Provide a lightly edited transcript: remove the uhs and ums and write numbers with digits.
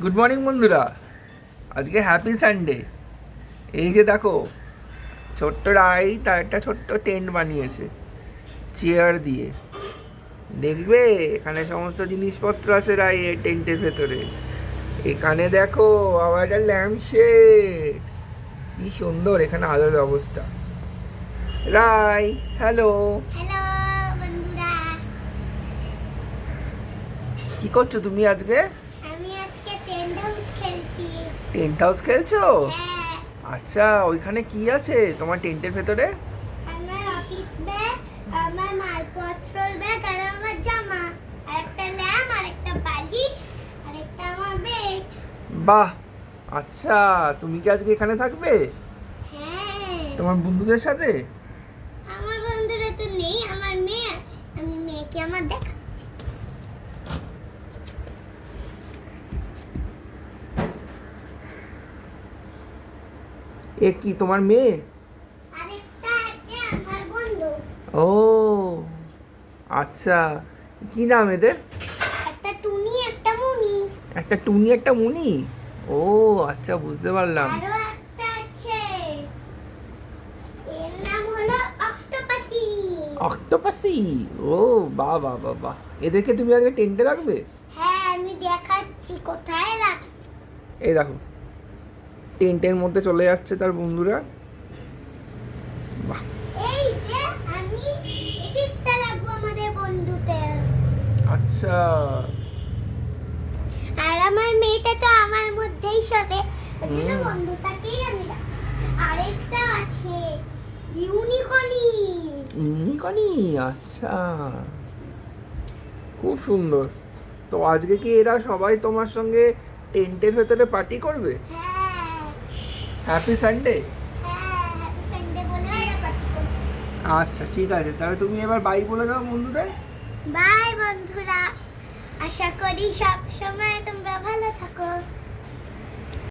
Good morning বন্ধুরা, আজকে happy Sunday. এই যে দেখো, ছোট্ট রাই তার একটা ছোট্ট টেন্ট বানিয়েছে চেয়ার দিয়ে। দেখবে এখানে সমস্ত জিনিসপত্র আছে রাই এই টেন্টের ভেতরে। এখানে দেখো আবার একটা ল্যাম্প শেড, কি সুন্দর এখানে আলোর ব্যবস্থা। রাই হ্যালো। হ্যালো বন্ধুরা, কি করছো তুমি আজকে? আমি আজকে টেন্ট হাউস খেলছি। টেন্ট হাউস খেলছো? হ্যাঁ, আচ্ছা, ওইখানে কি আছে তোমার টেন্টের ভেতরে? আমার অফিস ব্যাগ, আমার মালপত্র ব্যাগ আর আমার জামা, আর একটা ল্যাম্প আর একটা বালিশ আর একটা আমার বেড। বাহ, আচ্ছা, তুমি কি আজকে এখানে থাকবে হ্যাঁ, তোমার বন্ধুদের সাথে? আমার বন্ধুরা তো নেই, আমার মেয়ে আছে, আমি মেয়েকে আমার দেখাচ্ছি। এ কি তোমার মেয়ে? আরেকটা আছে আমার বন্ধু, ও আচ্ছা, কি নাম এদের? একটা টুনি একটা মুনি, একটা টুনি একটা মুনি। ও আচ্ছা, বুঝতে পারলাম। আরো একটা আছে, এর নাম হলো অক্টোপাসি। অক্টোপাসি। ও বাহ বাহ বাহ বাহ, এদেরকে তুমি আজকে টেন্টে রাখবে? হ্যাঁ, আমি দেখাচ্ছি কোথায় রাখি। এই দেখো, টেন্টের মধ্যে চলে যাচ্ছে তার বন্ধুরা। বাহ, এই যে আমি এদিকটা রাখবো আমাদের বন্ধুদের, আচ্ছা। আর আমার মেয়েটা তো আমার মধ্যেই শোবে, ওই জন্য হুম। বন্ধুটাকেই আমি রাখি। আরেকটা আছে ইউনিকর্নি। ইউনিকর্নি, আচ্ছা, খুব সুন্দর। তো আজকে কি এরা সবাই তোমার সঙ্গে টেন্টের ভেতরে পার্টি করবে? হ্যাঁ হ্যাপি সানডে। হ্যাঁ, হ্যাপি সানডে বলে ওরা পার্টি করবে। আচ্ছা ঠিক আছে, তাহলে তুমি এবার বাই বলে দাও বন্ধুদের। বাই বন্ধুরা, আশা করি সব সময় তোমরা ভালো থাকো।